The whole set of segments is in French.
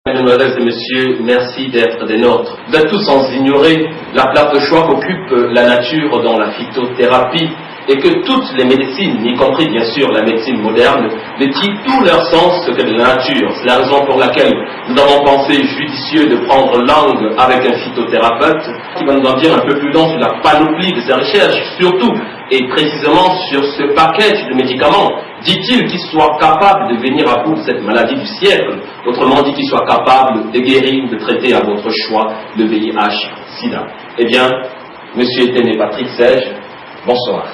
Mesdames et messieurs, merci d'être des nôtres. Vous êtes tous sans ignorer la place de choix qu'occupe la nature dans la phytothérapie et que toutes les médecines, y compris bien sûr la médecine moderne, détiennent tout leur sens que de la nature. C'est la raison pour laquelle nous avons pensé judicieux de prendre langue avec un phytothérapeute qui va nous en dire un peu plus long sur la panoplie de ses recherches, surtout et précisément sur ce package de médicaments. Dit-il qu'il soit capable de venir à bout de cette maladie du siècle, autrement dit qu'il soit capable de guérir, de traiter à votre choix le VIH-Sida. Eh bien, Monsieur Étémé Patrick Sège, bonsoir.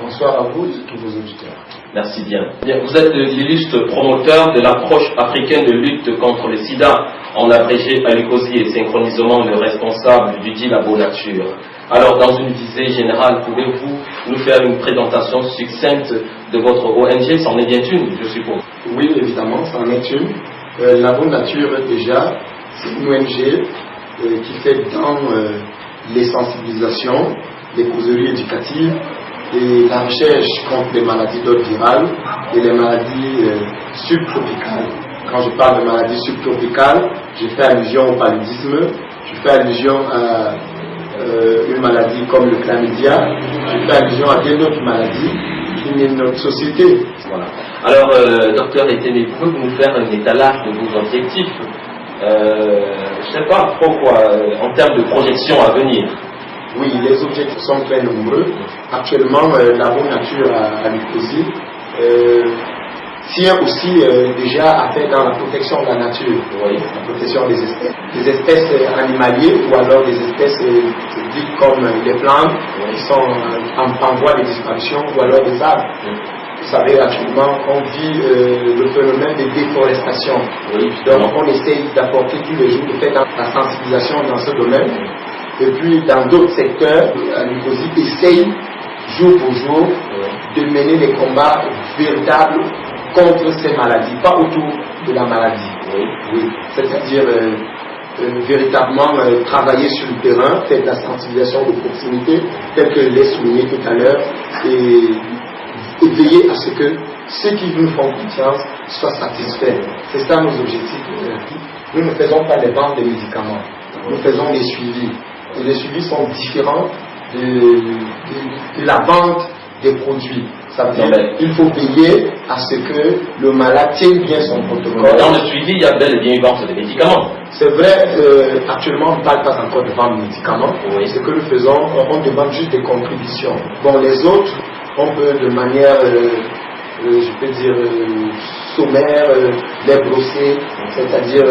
Bonsoir à vous et tous vos auditeurs. Merci bien. Vous êtes l'illustre promoteur de l'approche africaine de lutte contre le sida, en abrégé Alucosi et synchronisement le responsable du dit Labo Nature. Alors, dans une visée générale, pouvez-vous nous faire une présentation succincte de votre ONG? C'en est bien une, je suppose. Oui, évidemment, c'en est une. Labo Nature, déjà, c'est une ONG qui fait dans les sensibilisations, les causeries éducatives et la recherche contre les maladies d'ordre viral et les maladies subtropicales. Quand je parle de maladies subtropicales, je fais allusion au paludisme, je fais allusion à une maladie comme le chlamydia, je fais allusion à bien d'autres maladies qui mènent notre société. Voilà. Alors, docteur Étémé, pouvez-vous nous faire un étalage de vos objectifs, je ne sais pas trop quoi, en termes de projection à venir? Oui, les objectifs sont très nombreux. Actuellement, Labo Nature à Alucosi tient aussi déjà à faire dans la protection de la nature, oui. La protection des espèces animalières ou alors des espèces dites comme les plantes qui sont en voie de disparition ou alors des arbres. Vous savez, actuellement, on vit le phénomène de déforestation. Oui. Donc, on essaye d'apporter tous les jours, de faire la sensibilisation dans ce domaine. Et puis, dans d'autres secteurs, Alucosi essaye, jour pour jour, de mener des combats véritables contre ces maladies, pas autour de la maladie. Oui. C'est-à-dire véritablement travailler sur le terrain, faire de la sensibilisation de proximité, tel que je l'ai souligné tout à l'heure, et veiller à ce que ceux qui nous font confiance soient satisfaits. C'est ça nos objectifs. Nous ne faisons pas les ventes de médicaments, nous faisons des suivis. Et les suivis sont différents de la vente des produits. Ça veut dire qu'il faut veiller à ce que le malade tienne bien son protocole. Dans le suivi, il y a bel et bien une vente de médicaments. C'est vrai, actuellement, on ne parle pas encore de vente de médicaments. Oui. Ce que nous faisons, on demande juste des contributions. Bon, les autres, on peut de manière, je peux dire, sommaire, les brosser, c'est-à-dire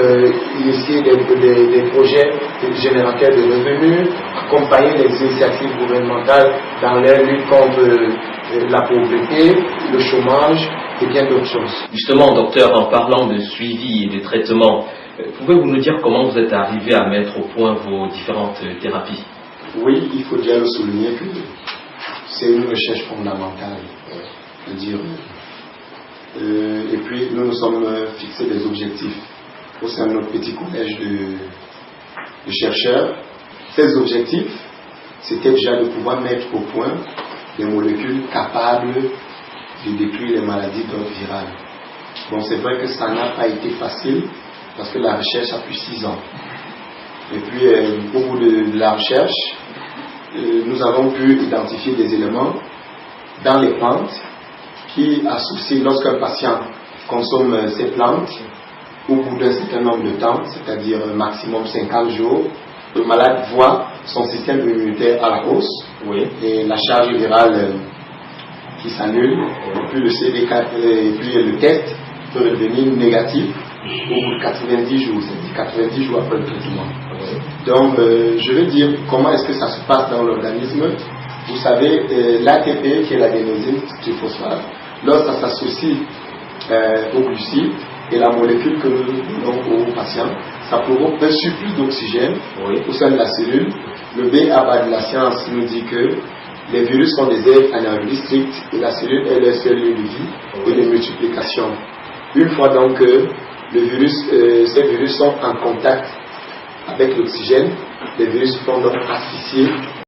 initier des projets générateurs de revenus, accompagner les initiatives gouvernementales dans leur lutte contre la pauvreté, le chômage et bien d'autres choses. Justement, docteur, en parlant de suivi et de traitement, pouvez-vous nous dire comment vous êtes arrivé à mettre au point vos différentes thérapies? Oui, il faut bien le souligner que c'est une recherche fondamentale. C'est-à-dire, et puis nous nous sommes fixés des objectifs au sein de notre petit collège de chercheurs. Ces objectifs, c'était déjà de pouvoir mettre au point des molécules capables de détruire les maladies d'ordre viral. Bon, c'est vrai que ça n'a pas été facile parce que la recherche a pris 6 ans. Et puis, au bout de la recherche, nous avons pu identifier des éléments dans les plantes qui associent, lorsqu'un patient consomme ces plantes, au bout d'un certain nombre de temps, c'est-à-dire maximum 50 jours, le malade voit son système immunitaire à la hausse, et la charge virale qui s'annule, et puis le CD4 et puis le test peut redevenir négatif au bout de 90 jours, c'est-à-dire 90 jours après le traitement. Donc, je veux dire, comment est-ce que ça se passe dans l'organisme? Vous savez, l'ATP, qui est l'adénosine triphosphate, lorsque ça s'associe au glucide et la molécule que nous donnons aux patients, ça provoque un surplus d'oxygène au sein de la cellule. Le B.A.B.A. de la science nous dit que les virus sont des êtres anaérobies stricts et la cellule est leur cellule de vie et de multiplication. Une fois donc que ces virus sont en contact avec l'oxygène, les virus vont donc asphyxier